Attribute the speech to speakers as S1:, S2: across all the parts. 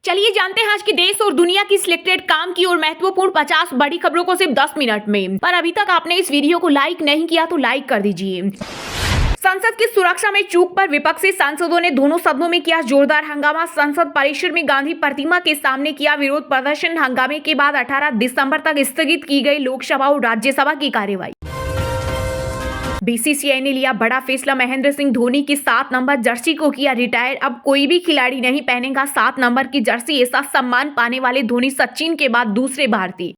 S1: चलिए जानते हैं आज की देश और दुनिया की सिलेक्टेड काम की और महत्वपूर्ण 50 बड़ी खबरों को सिर्फ 10 मिनट में। पर अभी तक आपने इस वीडियो को लाइक नहीं किया तो लाइक कर दीजिए। संसद की सुरक्षा में चूक पर विपक्षी सांसदों ने दोनों सदनों में किया जोरदार हंगामा। संसद परिसर में गांधी प्रतिमा के सामने किया विरोध प्रदर्शन। हंगामे के बाद 18 दिसंबर तक स्थगित की गई लोकसभा और राज्यसभा की कार्यवाही। बीसीसीआई ने लिया बड़ा फैसला। महेंद्र सिंह धोनी की 7 नंबर जर्सी को किया रिटायर। अब कोई भी खिलाड़ी नहीं पहनेगा 7 नंबर की जर्सी। ऐसा सम्मान पाने वाले धोनी सचिन के बाद दूसरे भारतीय।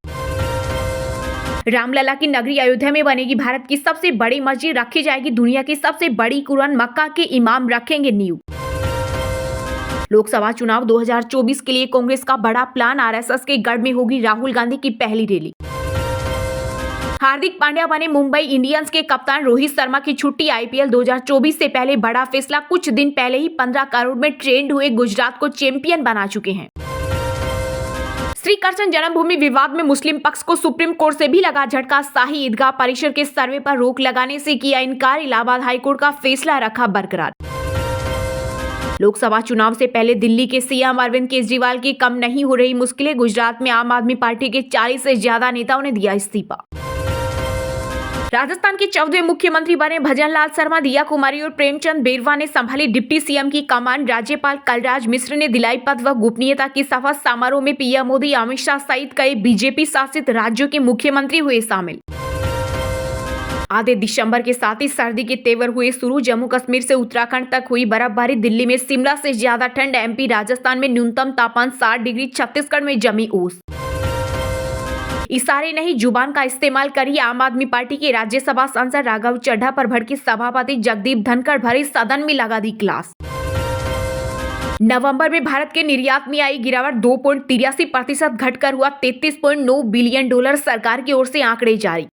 S1: रामलला की नगरी अयोध्या में बनेगी भारत की सबसे बड़ी मस्जिद। रखी जाएगी दुनिया की सबसे बड़ी कुरान। मक्का के इमाम रखेंगे नींव। लोकसभा चुनाव 2024 के लिए कांग्रेस का बड़ा प्लान। आरएसएस के गढ़ में होगी राहुल गांधी की पहली रैली। हार्दिक पांड्या बने मुंबई इंडियंस के कप्तान। रोहित शर्मा की छुट्टी। आईपीएल 2024 से पहले बड़ा फैसला। कुछ दिन पहले ही 15 करोड़ में ट्रेंड हुए गुजरात को चैंपियन बना चुके हैं। श्री कृष्ण जन्मभूमि विवाद में मुस्लिम पक्ष को सुप्रीम कोर्ट से भी लगा झटका। शाही ईदगाह परिसर के सर्वे पर रोक लगाने से किया इनकार। इलाहाबाद हाईकोर्ट का फैसला रखा बरकरार। लोकसभा चुनाव से पहले दिल्ली के सीएम अरविंद केजरीवाल की कम नहीं हो रही मुश्किलें। गुजरात में आम आदमी पार्टी के 40 से ज्यादा नेताओं ने दिया इस्तीफा। राजस्थान के 14वें मुख्यमंत्री बने भजनलाल शर्मा। दिया कुमारी और प्रेमचंद बेरवा ने संभाली डिप्टी सीएम की कमान। राज्यपाल कलराज मिश्र ने दिलाई पद व गोपनीयता की शपथ। समारोह में पीएम मोदी, अमित शाह सहित कई बीजेपी शासित राज्यों के मुख्यमंत्री हुए शामिल। आधे दिसंबर के साथ ही सर्दी के तेवर हुए शुरू। जम्मू कश्मीर से उत्तराखंड तक हुई बर्फबारी। दिल्ली में शिमला से ज्यादा ठंड। एमपी राजस्थान में न्यूनतम तापमान 60 डिग्री। छत्तीसगढ़ में जमी ओस। इशारे नहीं जुबान का इस्तेमाल करिए। आम आदमी पार्टी के राज्यसभा सांसद राघव चड्ढा पर भड़की सभापति जगदीप धनखड़। भरे सदन में लगा दी क्लास। नवंबर में भारत के निर्यात में आई गिरावट। 2.83% घटकर हुआ $33.9 बिलियन। सरकार की ओर से आंकड़े जारी।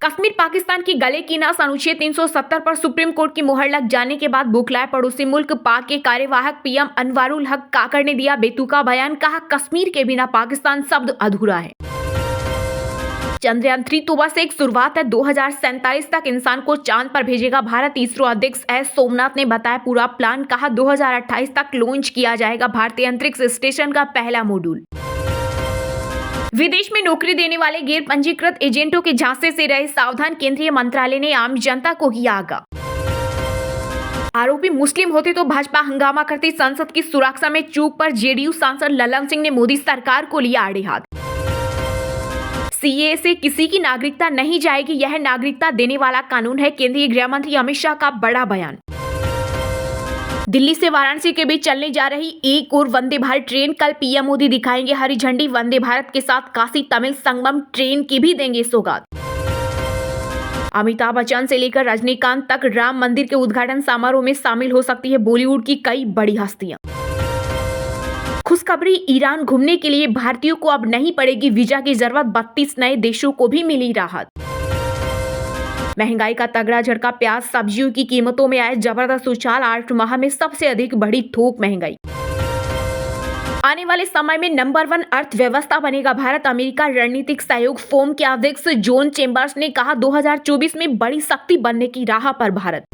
S1: कश्मीर पाकिस्तान की गले की नस। अनुच्छेद 370 पर सुप्रीम कोर्ट की मुहर लग जाने के बाद बौखलाए पड़ोसी मुल्क। पाक के कार्यवाहक पीएम अनवारुल हक काकड़ ने दिया बेतुका बयान। कहा कश्मीर के बिना पाकिस्तान शब्द अधूरा है। चंद्रयान 3 तोबा से एक शुरुआत है। 2047 तक इंसान को चांद पर भेजेगा भारत। इसरो अध्यक्ष एस सोमनाथ ने बताया पूरा प्लान। कहा 2028 तक लॉन्च किया जाएगा भारतीय अंतरिक्ष स्टेशन का पहला मॉड्यूल। विदेश में नौकरी देने वाले गैर पंजीकृत एजेंटों के झांसे से रहे सावधान। केंद्रीय मंत्रालय ने आम जनता को किया आगाह। आरोपी मुस्लिम होते तो भाजपा हंगामा करती। संसद की सुरक्षा में चूक पर जेडीयू सांसद ललन सिंह ने मोदी सरकार को लिया आड़े हाथ। सीएए से किसी की नागरिकता नहीं जाएगी, यह नागरिकता देने वाला कानून है। केंद्रीय गृह मंत्री अमित शाह का बड़ा बयान। दिल्ली से वाराणसी के बीच चलने जा रही एक और वंदे भारत ट्रेन। कल पीएम मोदी दिखाएंगे हरी झंडी। वंदे भारत के साथ काशी तमिल संगमम ट्रेन की भी देंगे सौगात। अमिताभ बच्चन से लेकर रजनीकांत तक राम मंदिर के उद्घाटन समारोह में शामिल हो सकती है बॉलीवुड की कई बड़ी हस्तियां। खुशखबरी, ईरान घूमने के लिए भारतीयों को अब नहीं पड़ेगी वीजा की जरूरत। 32 नए देशों को भी मिली राहत। महंगाई का तगड़ा झटका। प्याज सब्जियों की कीमतों में आए जबरदस्त उछाल। 8 माह में सबसे अधिक बढ़ी थोक महंगाई। आने वाले समय में नंबर 1 अर्थव्यवस्था बनेगा भारत। अमेरिका रणनीतिक सहयोग फोरम के अध्यक्ष जॉन चेम्बर्स ने कहा 2024 में बड़ी शक्ति बनने की राह पर भारत।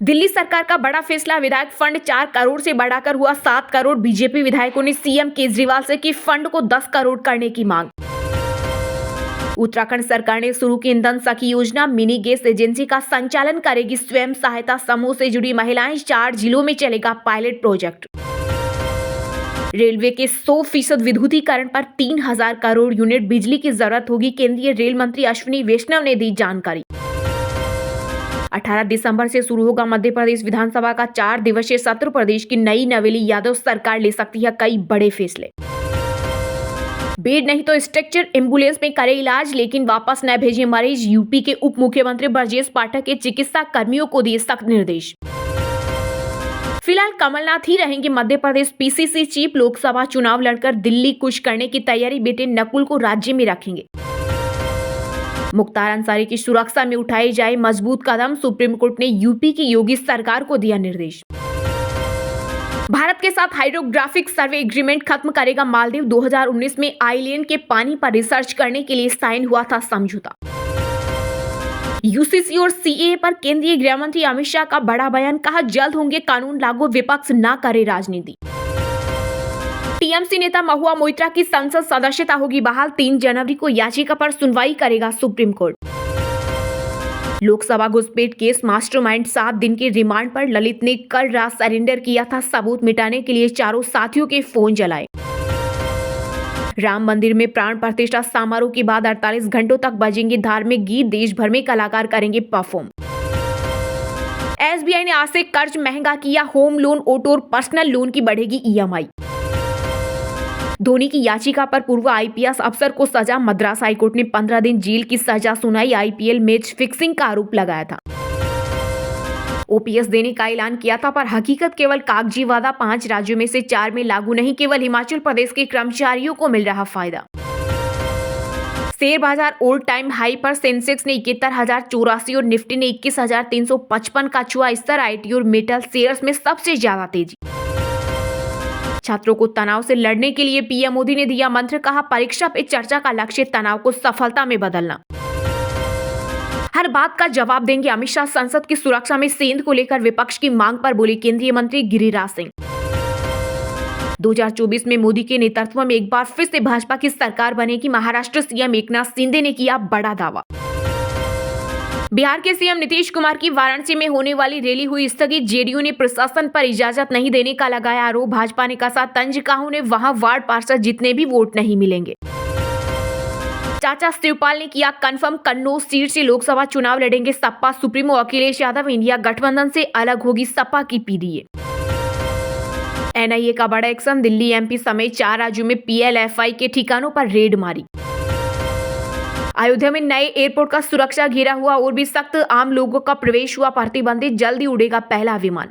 S1: दिल्ली सरकार का बड़ा फैसला। विधायक फंड 4 करोड़ से बढ़ाकर हुआ 7 करोड़। बीजेपी विधायकों ने सीएम केजरीवाल से की फंड को 10 करोड़ करने की मांग। उत्तराखंड सरकार ने शुरू की ईंधन सखी योजना। मिनी गैस एजेंसी का संचालन करेगी स्वयं सहायता समूह से जुड़ी महिलाएं। 4 जिलों में चलेगा पायलट प्रोजेक्ट। रेलवे के 100% विद्युतीकरण पर 3000 करोड़ यूनिट बिजली की जरूरत होगी। केंद्रीय रेल मंत्री अश्विनी वैष्णव ने दी जानकारी। 18 दिसंबर से शुरू होगा मध्य प्रदेश विधानसभा का 4 दिवसीय सत्र। प्रदेश की नई नवेली यादव सरकार ले सकती है कई बड़े फैसले। बेड नहीं तो स्ट्रक्चर एम्बुलेंस में करे इलाज, लेकिन वापस न भेजे मरीज। यूपी के उप मुख्यमंत्री ब्रजेश पाठक के चिकित्सा कर्मियों को दिए सख्त निर्देश। फिलहाल कमलनाथ ही रहेंगे मध्य प्रदेश पीसीसी चीफ। लोकसभा चुनाव लड़कर दिल्ली कूच करने की तैयारी। बेटे नकुल को राज्य में रखेंगे। मुख्तार अंसारी की सुरक्षा में उठाए जाए मजबूत कदम। सुप्रीम कोर्ट ने यूपी की योगी सरकार को दिया निर्देश। भारत के साथ हाइड्रोग्राफिक सर्वे एग्रीमेंट खत्म करेगा मालदीव। 2019 में आइलैंड के पानी पर रिसर्च करने के लिए साइन हुआ था समझौता। यूसीसी और सीएए पर केंद्रीय गृह मंत्री अमित शाह का बड़ा बयान, कहा जल्द होंगे कानून लागू, विपक्ष ना करे राजनीति। टीएमसी नेता महुआ मोइत्रा की संसद सदस्यता होगी बहाल, 3 जनवरी को याचिका पर सुनवाई करेगा सुप्रीम कोर्ट। लोकसभा घुसपैठ केस मास्टरमाइंड 7 दिन के रिमांड पर ललित ने कल रात सरेंडर किया था, सबूत मिटाने के लिए चारों साथियों के फोन जलाए। राम मंदिर में प्राण प्रतिष्ठा समारोह के बाद 48 घंटों तक बजेंगे धार्मिक गीत, देश भर में कलाकार करेंगे परफॉर्म। एसबीआई ने आज से कर्ज महंगा किया, होम लोन, ऑटो और पर्सनल लोन की बढ़ेगी ईएमआई। धोनी की याचिका पर पूर्व आईपीएस अफसर को सजा, मद्रास हाईकोर्ट ने 15 दिन जेल की सजा सुनाई, आईपीएल मैच फिक्सिंग का आरोप लगाया था। ओपीएस देने का ऐलान किया था, पर हकीकत केवल कागजी वादा, 5 राज्यों में से 4 में लागू नहीं, केवल हिमाचल प्रदेश के कर्मचारियों को मिल रहा फायदा। शेयर बाजार ऑल टाइम हाई पर, सेंसेक्स ने 71,084 और निफ्टी ने 21,355 का छुआ स्तर, आईटी और मेटल शेयर्स में सबसे ज्यादा तेजी। छात्रों को तनाव से लड़ने के लिए पीएम मोदी ने दिया मंत्र, कहा परीक्षा पे चर्चा का लक्ष्य तनाव को सफलता में बदलना। हर बात का जवाब देंगे अमित शाह, संसद की सुरक्षा में सेंध को लेकर विपक्ष की मांग पर बोले केंद्रीय मंत्री गिरिराज सिंह। 2024 में मोदी के नेतृत्व में एक बार फिर से भाजपा की सरकार बनेगी, महाराष्ट्र सीएम एकनाथ शिंदे ने किया बड़ा दावा। बिहार के सीएम नीतीश कुमार की वाराणसी में होने वाली रैली हुई स्थगित, जेडीयू ने प्रशासन पर इजाजत नहीं देने का लगाया आरोप, भाजपा ने कसा तंज, कहा उन्हें वहां वार्ड पार्षद जितने भी वोट नहीं मिलेंगे। चाचा शिवपाल ने किया कंफर्म, कन्नौज सीट से लोकसभा चुनाव लड़ेंगे सपा सुप्रीमो अखिलेश यादव, इंडिया गठबंधन से अलग होगी सपा की पीडीए। एनआईए का बड़ा एक्शन, दिल्ली एमपी समेत 4 राज्यों में पीएलएफआई के ठिकानों पर रेड मारी। अयोध्या में नए एयरपोर्ट का सुरक्षा घेरा हुआ और भी सख्त, आम लोगों का प्रवेश हुआ प्रतिबंधित, जल्दी उड़ेगा पहला विमान।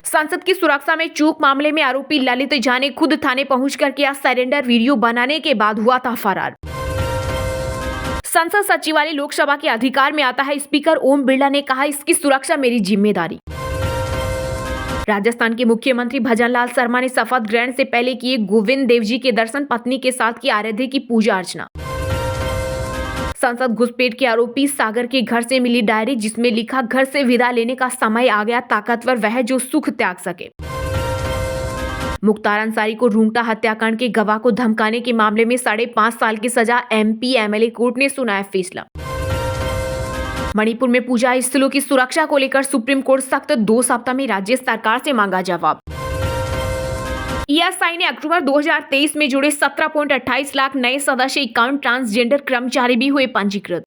S1: संसद की सुरक्षा में चूक मामले में आरोपी ललित झा ने खुद थाने पहुंचकर किया सरेंडर, वीडियो बनाने के बाद हुआ था फरार। संसद सचिवालय लोकसभा के अधिकार में आता है, स्पीकर ओम बिरला ने कहा इसकी सुरक्षा मेरी जिम्मेदारी। राजस्थान के मुख्यमंत्री भजनलाल शर्मा ने शपथ ग्रहण से पहले किए गोविंद देव जी के दर्शन, पत्नी के साथ की आराध्य की पूजा अर्चना। संसद घुसपैठ के आरोपी सागर के घर से मिली डायरी, जिसमें लिखा घर से विदा लेने का समय आ गया, ताकतवर वह जो सुख त्याग सके। मुख्तार अंसारी को रूंगटा हत्याकांड के गवाह को धमकाने के मामले में 5.5 साल की सजा, एमपी एमएलए कोर्ट ने सुनाया फैसला। मणिपुर में पूजा स्थलों की सुरक्षा को लेकर सुप्रीम कोर्ट सख्त, 2 सप्ताह में राज्य सरकार से मांगा जवाब। ईएसआई ने अक्टूबर 2023 में जुड़े 17.28 लाख नए सदस्य, 51 ट्रांसजेंडर कर्मचारी भी हुए पंजीकृत।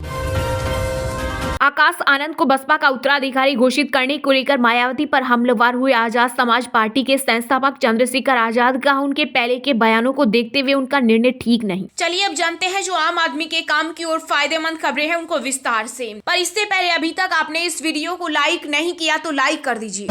S1: आकाश आनंद को बसपा का उत्तराधिकारी घोषित करने को लेकर मायावती पर हमलावर हुए आजाद समाज पार्टी के संस्थापक चंद्रशेखर आजाद, कहा उनके पहले के बयानों को देखते हुए उनका निर्णय ठीक नहीं। चलिए अब जानते हैं जो आम आदमी के काम की और फायदेमंद खबरें हैं उनको विस्तार से, पर इससे पहले अभी तक आपने इस वीडियो को लाइक नहीं किया तो लाइक कर दीजिए।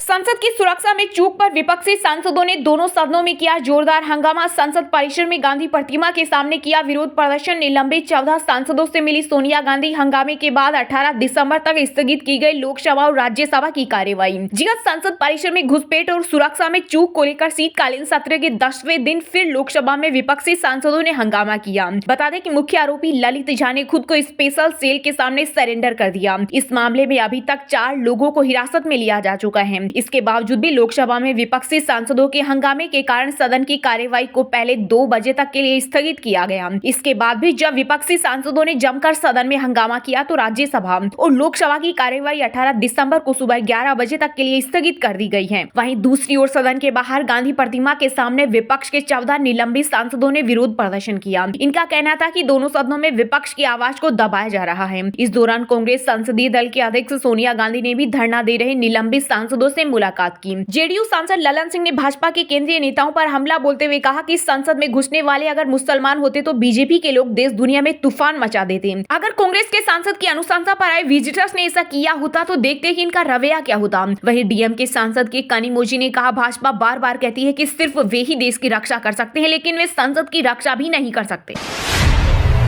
S1: संसद की सुरक्षा में चूक पर विपक्षी सांसदों ने दोनों सदनों में किया जोरदार हंगामा, संसद परिसर में गांधी प्रतिमा के सामने किया विरोध प्रदर्शन, निलंबित 14 सांसदों से मिली सोनिया गांधी, हंगामे के बाद 18 दिसंबर तक स्थगित की गई लोकसभा और राज्यसभा की कार्यवाही। संसद परिसर में घुसपैठ और सुरक्षा में चूक को लेकर शीतकालीन सत्र के 10वें दिन फिर लोकसभा में विपक्षी सांसदों ने हंगामा किया। बता दें कि मुख्य आरोपी ललित झा ने खुद को स्पेशल सेल के सामने सरेंडर कर दिया। इस मामले में अभी तक 4 लोगों को हिरासत में लिया जा चुका है। इसके बावजूद भी लोकसभा में विपक्षी सांसदों के हंगामे के कारण सदन की कार्यवाही को पहले 2 बजे तक के लिए स्थगित किया गया। इसके बाद भी जब विपक्षी सांसदों ने जमकर सदन में हंगामा किया तो राज्यसभा और लोकसभा की कार्यवाही 18 दिसंबर को सुबह 11 बजे तक के लिए स्थगित कर दी गई है। वहीं दूसरी ओर सदन के बाहर गांधी प्रतिमा के सामने विपक्ष के 14 निलंबित सांसदों ने विरोध प्रदर्शन किया। इनका कहना था कि दोनों सदनों में विपक्ष की आवाज को दबाया जा रहा है। इस दौरान कांग्रेस संसदीय दल के अध्यक्ष सोनिया गांधी ने भी धरना दे रहे निलंबित सांसदों से मुलाकात की। जेडीयू सांसद ललन सिंह ने भाजपा के केंद्रीय नेताओं पर हमला बोलते हुए कहा कि संसद में घुसने वाले अगर मुसलमान होते तो बीजेपी के लोग देश दुनिया में तूफान मचा देते। अगर कांग्रेस के सांसद की अनुशंसा पर आए विजिटर्स ने ऐसा किया होता तो देखते कि इनका रवैया क्या होता। वहीं डीएम के सांसद के कनिमोजी ने कहा भाजपा बार बार कहती है कि सिर्फ वे ही देश की रक्षा कर सकते हैं, लेकिन वे संसद की रक्षा भी नहीं कर सकते।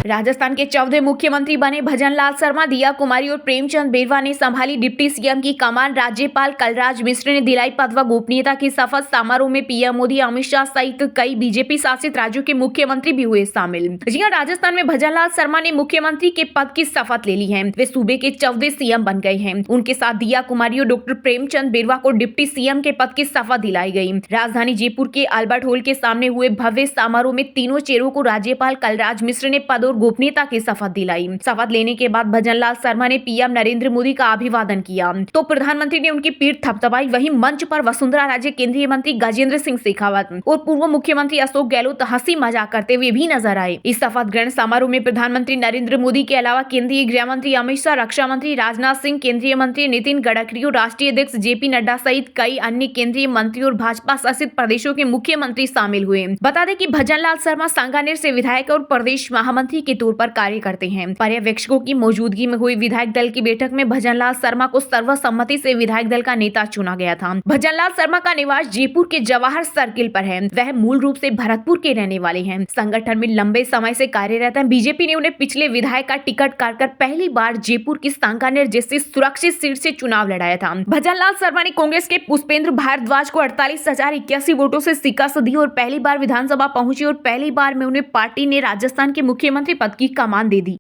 S1: राजस्थान के 14वें मुख्यमंत्री बने भजनलाल शर्मा, दिया कुमारी और प्रेमचंद बेरवा ने संभाली डिप्टी सीएम की कमान। राज्यपाल कलराज मिश्र ने दिलाई पद व गोपनीयता की शपथ। समारोह में पीएम मोदी, अमित शाह सहित कई बीजेपी शासित राज्यों के मुख्यमंत्री भी हुए शामिल। जी हां, राजस्थान में भजनलाल शर्मा ने मुख्यमंत्री के पद की शपथ ले ली है। वे सूबे के 14वें सीएम बन गए हैं। उनके साथ दिया कुमारी और डॉक्टर प्रेमचंद बेरवा को डिप्टी सीएम के पद की शपथ दिलाई गई। राजधानी जयपुर के अल्बर्ट हॉल के सामने हुए भव्य समारोह में तीनों चेहरों को राज्यपाल कलराज मिश्र ने पद और गोपनीयता की शपथ दिलाई। शपथ लेने के बाद भजनलाल शर्मा ने पीएम नरेंद्र मोदी का अभिवादन किया तो प्रधानमंत्री ने उनकी पीठ थपथपाई। वहीं मंच पर वसुंधरा राजे, केंद्रीय मंत्री गजेंद्र सिंह शेखावत और पूर्व मुख्यमंत्री अशोक गहलोत हंसी मजाक करते हुए भी नजर आए। इस शपथ ग्रहण समारोह में प्रधानमंत्री नरेंद्र मोदी के अलावा केंद्रीय गृह मंत्री अमित शाह, रक्षा मंत्री राजनाथ सिंह, केंद्रीय मंत्री नितिन गडकरी और राष्ट्रीय अध्यक्ष जेपी नड्डा सहित कई अन्य केंद्रीय मंत्री और भाजपा शासित प्रदेशों के मुख्यमंत्री शामिल हुए। बता दें कि भजनलाल शर्मा सांगानेर से विधायक और प्रदेश महामंत्री के तौर पर कार्य करते हैं। पर्यवेक्षकों की मौजूदगी में हुई विधायक दल की बैठक में भजनलाल शर्मा को सर्वसम्मति से विधायक दल का नेता चुना गया था। भजनलाल शर्मा का निवास जयपुर के जवाहर सर्किल पर है। वह मूल रूप से भरतपुर के रहने वाले हैं। संगठन में लंबे समय से कार्यरत हैं। बीजेपी ने उन्हें पिछले विधायक का टिकट काटकर पहली बार जयपुर की सांगानेर जैसी सुरक्षित सीट से चुनाव लड़ाया था। भजनलाल शर्मा ने कांग्रेस के पुष्पेंद्र भारद्वाज को 48,081 वोटों से शिकस्त दी और पहली बार विधानसभा पहुंची और पहली बार में उन्हें पार्टी ने राजस्थान के मुख्यमंत्री पद की कमान दे दी।